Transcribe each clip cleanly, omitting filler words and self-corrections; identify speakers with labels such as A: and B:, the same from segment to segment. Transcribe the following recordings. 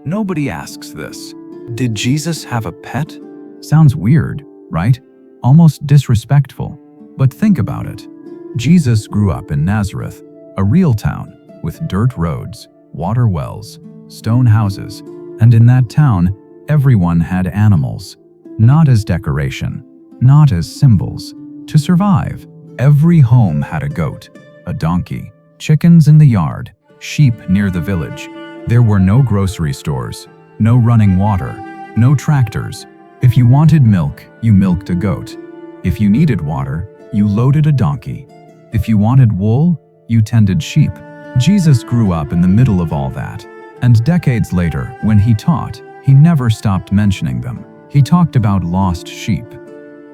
A: Nobody asks this. Did Jesus have a pet? Sounds weird, right? Almost disrespectful. But think about it. Jesus grew up in Nazareth, a real town with dirt roads, water wells, stone houses, and in that town, everyone had animals. Not as decoration, not as symbols. To survive, every home had a goat, a donkey, chickens in the yard, sheep near the village. There were no grocery stores, no running water, no tractors. If you wanted milk, you milked a goat. If you needed water, you loaded a donkey. If you wanted wool, you tended sheep. Jesus grew up in the middle of all that. And decades later, when he taught, he never stopped mentioning them. He talked about lost sheep,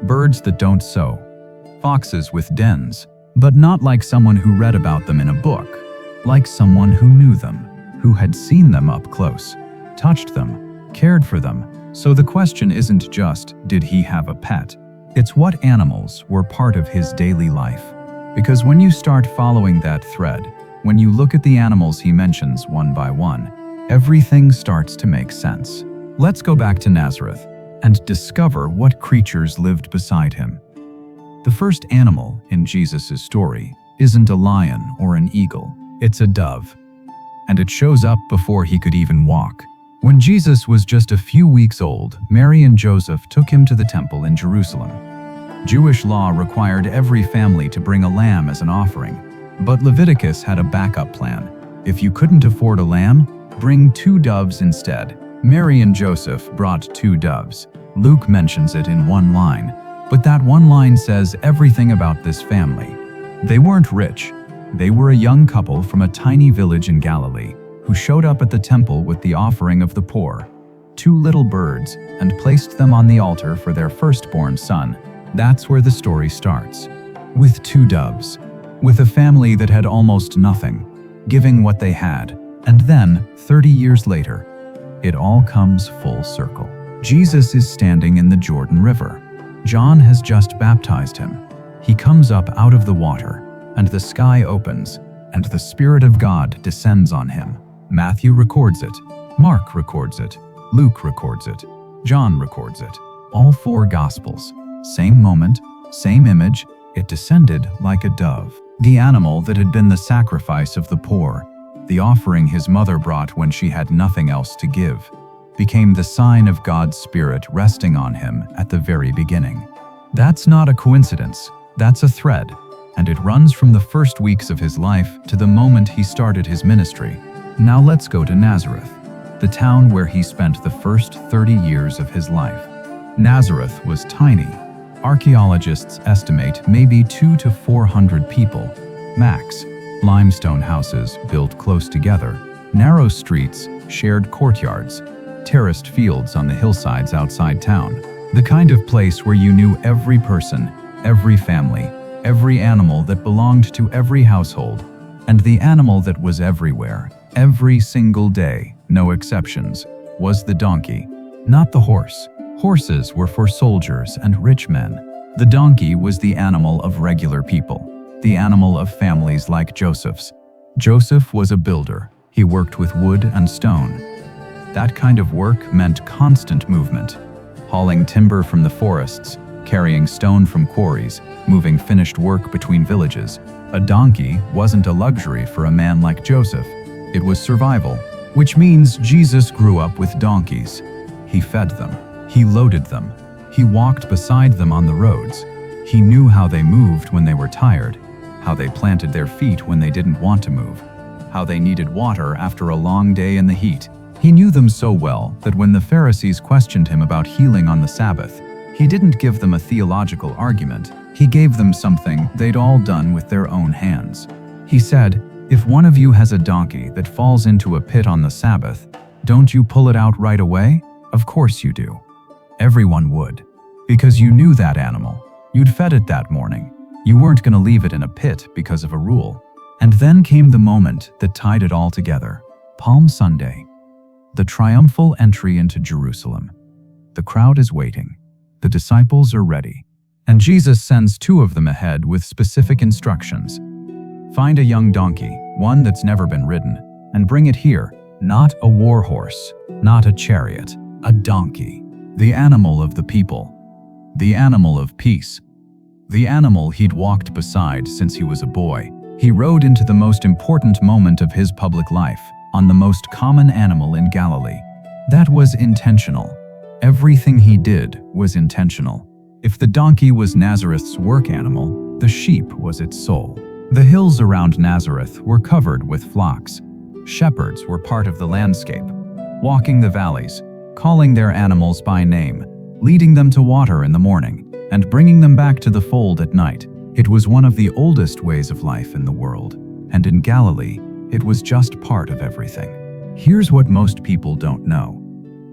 A: birds that don't sow, foxes with dens, but not like someone who read about them in a book, like someone who knew them, who had seen them up close, touched them, cared for them. So the question isn't just, did he have a pet? It's what animals were part of his daily life. Because when you start following that thread, when you look at the animals he mentions one by one, everything starts to make sense. Let's go back to Nazareth and discover what creatures lived beside him. The first animal in Jesus' story isn't a lion or an eagle, it's a dove. And it shows up before he could even walk. When Jesus was just a few weeks old, Mary and Joseph took him to the temple in Jerusalem. Jewish law required every family to bring a lamb as an offering, but Leviticus had a backup plan. If you couldn't afford a lamb, bring 2 doves instead. Mary and Joseph brought 2 doves. Luke mentions it in one line, but that one line says everything about this family. They weren't rich. They were a young couple from a tiny village in Galilee who showed up at the temple with the offering of the poor, 2 little birds, and placed them on the altar for their firstborn son. That's where the story starts. With 2 doves, with a family that had almost nothing, giving what they had, and then, 30 years later, it all comes full circle. Jesus is standing in the Jordan River. John has just baptized him. He comes up out of the water, and the sky opens, and the Spirit of God descends on him. Matthew records it, Mark records it, Luke records it, John records it. All 4 Gospels. Same moment, same image, it descended like a dove. The animal that had been the sacrifice of the poor, the offering his mother brought when she had nothing else to give, became the sign of God's Spirit resting on him at the very beginning. That's not a coincidence, that's a thread. And it runs from the first weeks of his life to the moment he started his ministry. Now let's go to Nazareth, the town where he spent the first 30 years of his life. Nazareth was tiny. Archaeologists estimate maybe 200 to 400 people, max. Limestone houses built close together, narrow streets, shared courtyards, terraced fields on the hillsides outside town. The kind of place where you knew every person, every family, every animal that belonged to every household, and the animal that was everywhere, every single day, no exceptions, was the donkey, not the horse. Horses were for soldiers and rich men. The donkey was the animal of regular people, the animal of families like Joseph's. Joseph was a builder. He worked with wood and stone. That kind of work meant constant movement, hauling timber from the forests, carrying stone from quarries, moving finished work between villages. A donkey wasn't a luxury for a man like Joseph. It was survival, which means Jesus grew up with donkeys. He fed them. He loaded them. He walked beside them on the roads. He knew how they moved when they were tired, how they planted their feet when they didn't want to move, how they needed water after a long day in the heat. He knew them so well that when the Pharisees questioned him about healing on the Sabbath, he didn't give them a theological argument. He gave them something they'd all done with their own hands. He said, "If one of you has a donkey that falls into a pit on the Sabbath, don't you pull it out right away? Of course you do." Everyone would. Because you knew that animal. You'd fed it that morning. You weren't going to leave it in a pit because of a rule. And then came the moment that tied it all together. Palm Sunday. The triumphal entry into Jerusalem. The crowd is waiting. The disciples are ready. And Jesus sends 2 of them ahead with specific instructions. Find a young donkey, one that's never been ridden, and bring it here. Not a war horse, not a chariot, a donkey. The animal of the people. The animal of peace. The animal he'd walked beside since he was a boy. He rode into the most important moment of his public life, on the most common animal in Galilee. That was intentional. Everything he did was intentional. If the donkey was Nazareth's work animal, the sheep was its soul. The hills around Nazareth were covered with flocks. Shepherds were part of the landscape, walking the valleys, calling their animals by name, leading them to water in the morning, and bringing them back to the fold at night. It was one of the oldest ways of life in the world, and in Galilee, it was just part of everything. Here's what most people don't know.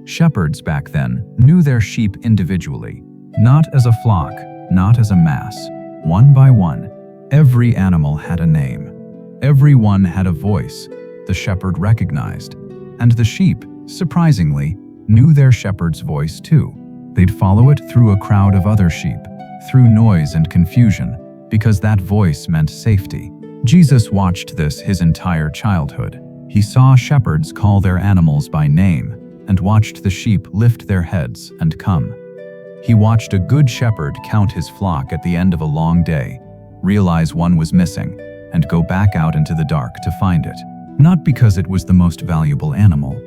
A: Shepherds back then knew their sheep individually, not as a flock, not as a mass. One by one, every animal had a name. Every one had a voice the shepherd recognized, and the sheep, surprisingly, knew their shepherd's voice too. They'd follow it through a crowd of other sheep, through noise and confusion, because that voice meant safety. Jesus watched this his entire childhood. He saw shepherds call their animals by name, and watched the sheep lift their heads and come. He watched a good shepherd count his flock at the end of a long day, realize one was missing, and go back out into the dark to find it. Not because it was the most valuable animal,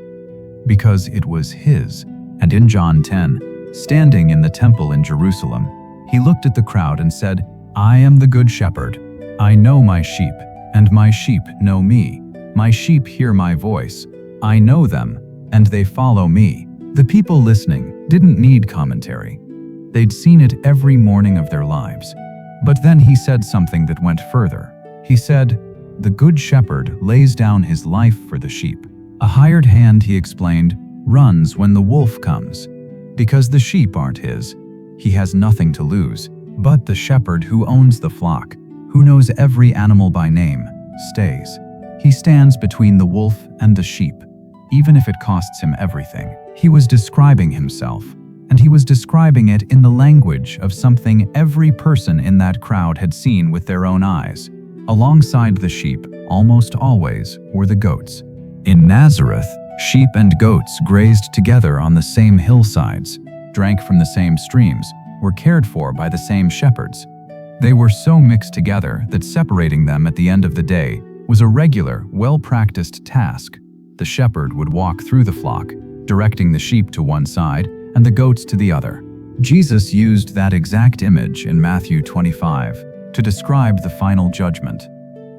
A: because it was his. And in John 10, standing in the temple in Jerusalem, he looked at the crowd and said, "I am the good shepherd. I know my sheep, and my sheep know me. My sheep hear my voice. I know them, and they follow me." The people listening didn't need commentary. They'd seen it every morning of their lives. But then he said something that went further. He said, "The good shepherd lays down his life for the sheep." A hired hand, he explained, runs when the wolf comes. Because the sheep aren't his, he has nothing to lose. But the shepherd who owns the flock, who knows every animal by name, stays. He stands between the wolf and the sheep, even if it costs him everything. He was describing himself, and he was describing it in the language of something every person in that crowd had seen with their own eyes. Alongside the sheep, almost always, were the goats. In Nazareth, sheep and goats grazed together on the same hillsides, drank from the same streams, were cared for by the same shepherds. They were so mixed together that separating them at the end of the day was a regular, well-practiced task. The shepherd would walk through the flock, directing the sheep to one side and the goats to the other. Jesus used that exact image in Matthew 25 to describe the final judgment.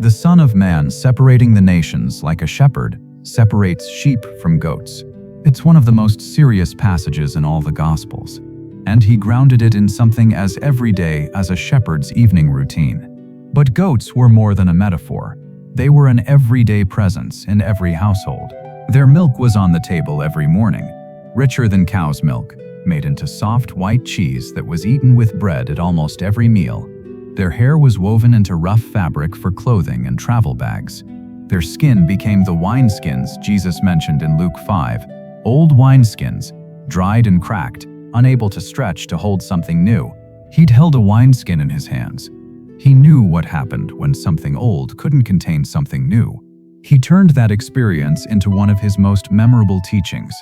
A: The Son of Man separating the nations like a shepherd separates sheep from goats. It's one of the most serious passages in all the Gospels, and he grounded it in something as everyday as a shepherd's evening routine. But goats were more than a metaphor. They were an everyday presence in every household. Their milk was on the table every morning, richer than cow's milk, made into soft white cheese that was eaten with bread at almost every meal. Their hair was woven into rough fabric for clothing and travel bags. Their skin became the wineskins Jesus mentioned in Luke 5, old wineskins, dried and cracked, unable to stretch to hold something new. He'd held a wineskin in his hands. He knew what happened when something old couldn't contain something new. He turned that experience into one of his most memorable teachings.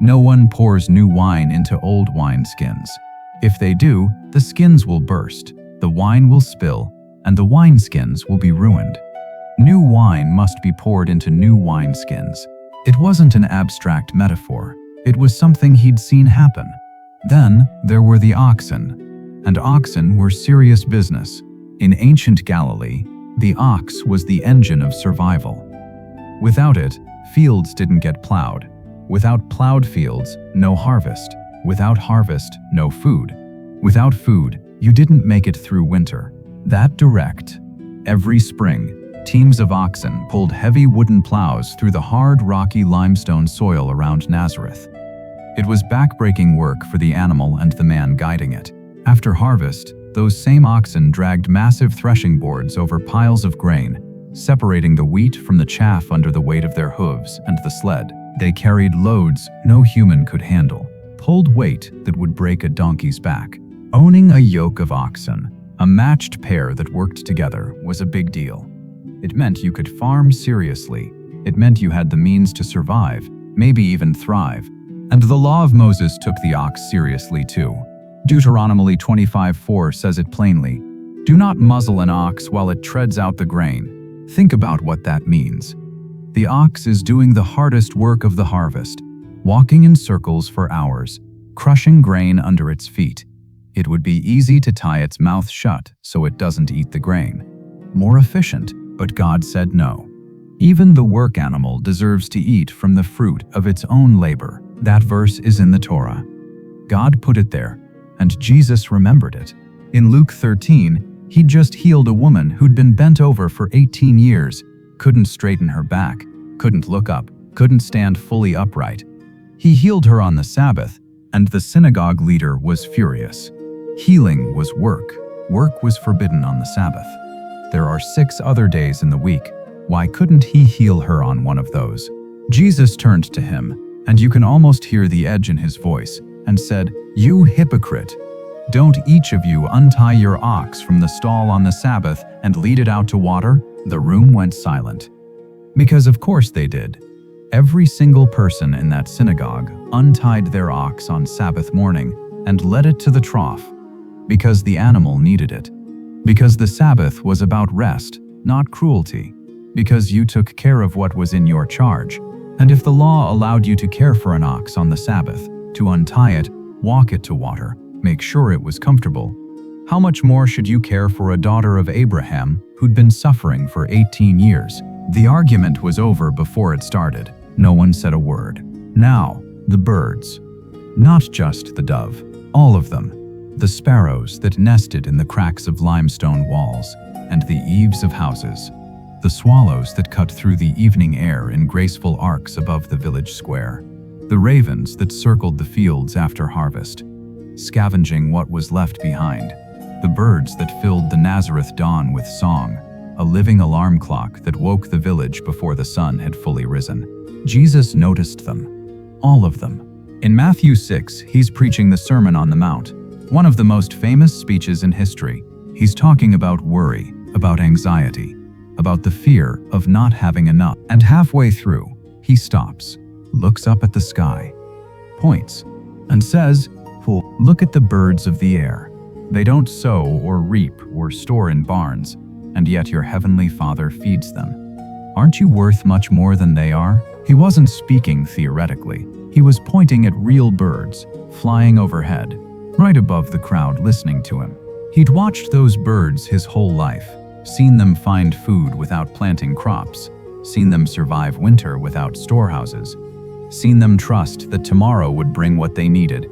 A: No one pours new wine into old wineskins. If they do, the skins will burst, the wine will spill, and the wineskins will be ruined. New wine must be poured into new wineskins. It wasn't an abstract metaphor. It was something he'd seen happen. Then there were the oxen, and oxen were serious business. In ancient Galilee, the ox was the engine of survival. Without it, fields didn't get plowed. Without plowed fields, no harvest. Without harvest, no food. Without food, you didn't make it through winter. That direct. Every spring, teams of oxen pulled heavy wooden plows through the hard, rocky limestone soil around Nazareth. It was backbreaking work for the animal and the man guiding it. After harvest, those same oxen dragged massive threshing boards over piles of grain, separating the wheat from the chaff under the weight of their hooves and the sled. They carried loads no human could handle, pulled weight that would break a donkey's back. Owning a yoke of oxen, a matched pair that worked together, was a big deal. It meant you could farm seriously, It meant you had the means to survive, maybe even thrive. And the law of Moses took the ox seriously too. Deuteronomy 25:4 says it plainly, "Do not muzzle an ox while it treads out the grain." Think about what that means. The ox is doing the hardest work of the harvest, walking in circles for hours, crushing grain under its feet. It would be easy to tie its mouth shut so it doesn't eat the grain. More efficient, but God said no. Even the work animal deserves to eat from the fruit of its own labor. That verse is in the Torah. God put it there, and Jesus remembered it. In Luke 13, he'd just healed a woman who'd been bent over for 18 years, couldn't straighten her back, couldn't look up, couldn't stand fully upright. He healed her on the Sabbath, and the synagogue leader was furious. Healing was work. Work was forbidden on the Sabbath. There are 6 other days in the week. Why couldn't he heal her on one of those? Jesus turned to him, and you can almost hear the edge in his voice, and said, "You hypocrite! Don't each of you untie your ox from the stall on the Sabbath and lead it out to water?" The room went silent. Because of course they did. Every single person in that synagogue untied their ox on Sabbath morning and led it to the trough. Because the animal needed it. Because the Sabbath was about rest, not cruelty. Because you took care of what was in your charge. And if the law allowed you to care for an ox on the Sabbath, to untie it, walk it to water, make sure it was comfortable, how much more should you care for a daughter of Abraham who'd been suffering for 18 years? The argument was over before it started. No one said a word. Now, the birds. Not just the dove, all of them. The sparrows that nested in the cracks of limestone walls and the eaves of houses. The swallows that cut through the evening air in graceful arcs above the village square. The ravens that circled the fields after harvest, scavenging what was left behind. The birds that filled the Nazareth dawn with song, a living alarm clock that woke the village before the sun had fully risen. Jesus noticed them. All of them. In Matthew 6, he's preaching the Sermon on the Mount, one of the most famous speeches in history. He's talking about worry, about anxiety, about the fear of not having enough. And halfway through, he stops, looks up at the sky, points, and says, "Look at the birds of the air. They don't sow or reap or store in barns, and yet your heavenly Father feeds them. Aren't you worth much more than they are?" He wasn't speaking theoretically. He was pointing at real birds, flying overhead, right above the crowd listening to him. He'd watched those birds his whole life, seen them find food without planting crops, seen them survive winter without storehouses, seen them trust that tomorrow would bring what they needed.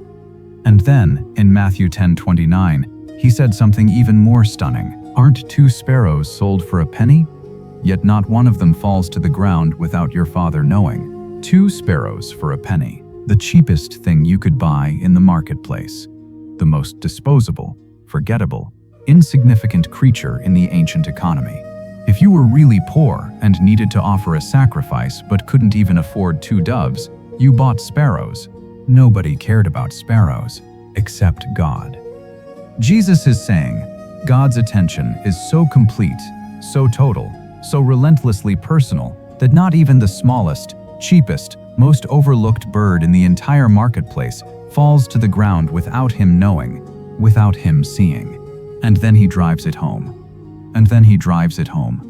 A: And then, in Matthew 10:29, he said something even more stunning. "Aren't 2 sparrows sold for a penny? Yet not one of them falls to the ground without your Father knowing." 2 sparrows for a penny, the cheapest thing you could buy in the marketplace. The most disposable, forgettable, insignificant creature in the ancient economy. If you were really poor and needed to offer a sacrifice but couldn't even afford 2 doves, you bought sparrows. Nobody cared about sparrows, except God. Jesus is saying, God's attention is so complete, so total, so relentlessly personal, that not even the smallest, cheapest, most overlooked bird in the entire marketplace falls to the ground without him knowing, without him seeing. And then he drives it home. And then he drives it home.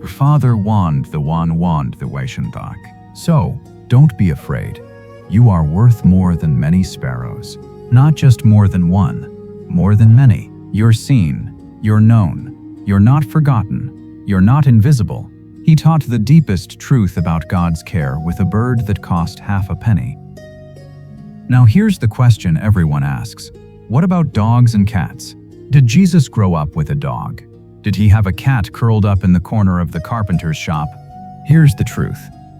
A: Father wand the Weishenbach. So, don't be afraid. You are worth more than many sparrows. Not just more than one, more than many. You're seen, you're known, you're not forgotten, you're not invisible. He taught the deepest truth about God's care with a bird that cost half a penny. Now here's the question everyone asks. What about dogs and cats? Did Jesus grow up with a dog? Did he have a cat curled up in the corner of the carpenter's shop? Here's the truth.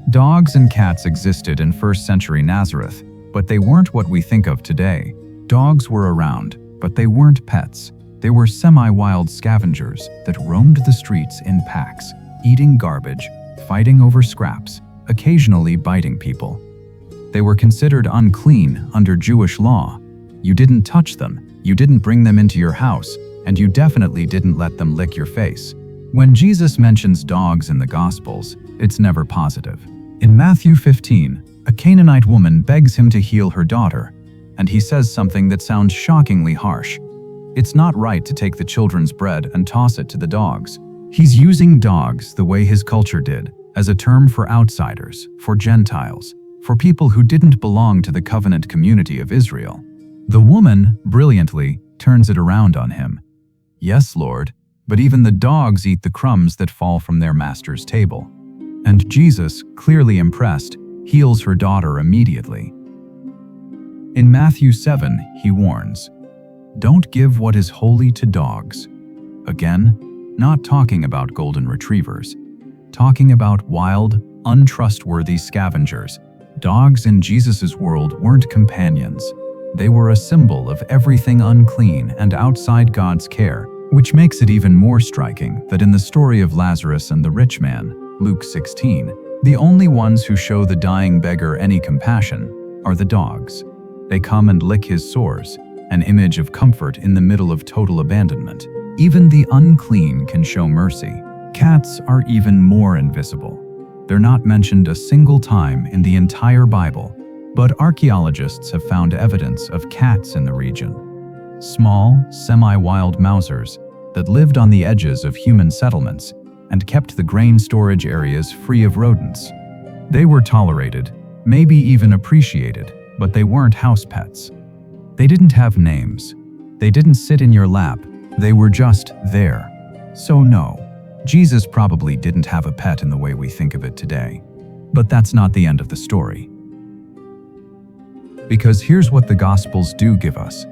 A: Dogs and cats existed in 1st century Nazareth, but they weren't what we think of today. Dogs were around, but they weren't pets. They were semi-wild scavengers that roamed the streets in packs, eating garbage, fighting over scraps, occasionally biting people. They were considered unclean under Jewish law. You didn't touch them, you didn't bring them into your house, and you definitely didn't let them lick your face. When Jesus mentions dogs in the Gospels, it's never positive. In Matthew 15, a Canaanite woman begs him to heal her daughter, and he says something that sounds shockingly harsh. It's not right to take the children's bread and toss it to the dogs. He's using dogs the way his culture did, as a term for outsiders, for Gentiles, for people who didn't belong to the covenant community of Israel. The woman, brilliantly, turns it around on him. Yes, Lord, but even the dogs eat the crumbs that fall from their master's table. And Jesus, clearly impressed, heals her daughter immediately. In Matthew 7, he warns, "Don't give what is holy to dogs." Again, not talking about golden retrievers, talking about wild, untrustworthy scavengers. Dogs in Jesus' world weren't companions. They were a symbol of everything unclean and outside God's care, which makes it even more striking that in the story of Lazarus and the rich man, Luke 16, the only ones who show the dying beggar any compassion are the dogs. They come and lick his sores, an image of comfort in the middle of total abandonment. Even the unclean can show mercy. Cats are even more invisible. They're not mentioned a single time in the entire Bible, but archaeologists have found evidence of cats in the region. Small, semi-wild mousers that lived on the edges of human settlements and kept the grain storage areas free of rodents. They were tolerated, maybe even appreciated, but they weren't house pets. They didn't have names. They didn't sit in your lap. They were just there. So no, Jesus probably didn't have a pet in the way we think of it today. But that's not the end of the story. Because here's what the Gospels do give us.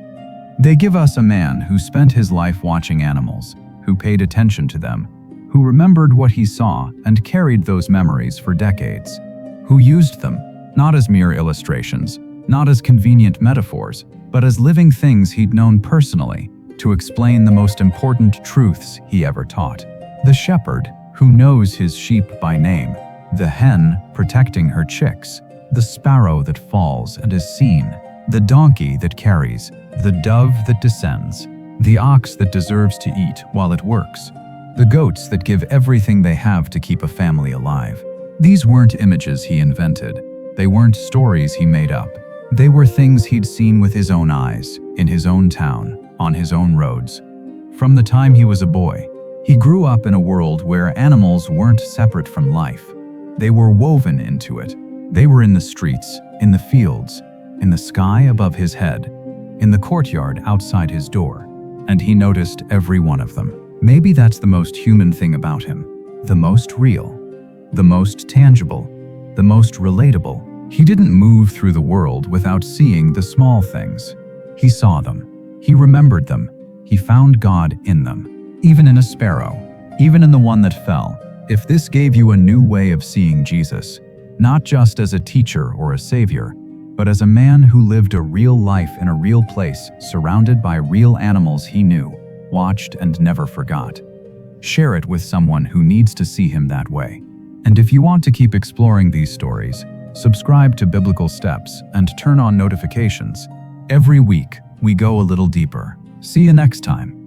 A: They give us a man who spent his life watching animals, who paid attention to them, who remembered what he saw and carried those memories for decades, who used them, not as mere illustrations, not as convenient metaphors, but as living things he'd known personally, to explain the most important truths he ever taught. The shepherd, who knows his sheep by name, the hen protecting her chicks, the sparrow that falls and is seen, the donkey that carries, the dove that descends, the ox that deserves to eat while it works, the goats that give everything they have to keep a family alive. These weren't images he invented. They weren't stories he made up. They were things he'd seen with his own eyes, in his own town, on his own roads. From the time he was a boy, he grew up in a world where animals weren't separate from life. They were woven into it. They were in the streets, in the fields, in the sky above his head, in the courtyard outside his door, and he noticed every one of them. Maybe that's the most human thing about him, the most real, the most tangible, the most relatable. He didn't move through the world without seeing the small things. He saw them. He remembered them. He found God in them, even in a sparrow, even in the one that fell. If this gave you a new way of seeing Jesus, not just as a teacher or a savior, but as a man who lived a real life in a real place, surrounded by real animals he knew, watched, and never forgot, share it with someone who needs to see him that way. And if you want to keep exploring these stories, subscribe to Biblical Steps and turn on notifications. Every week, we go a little deeper. See you next time.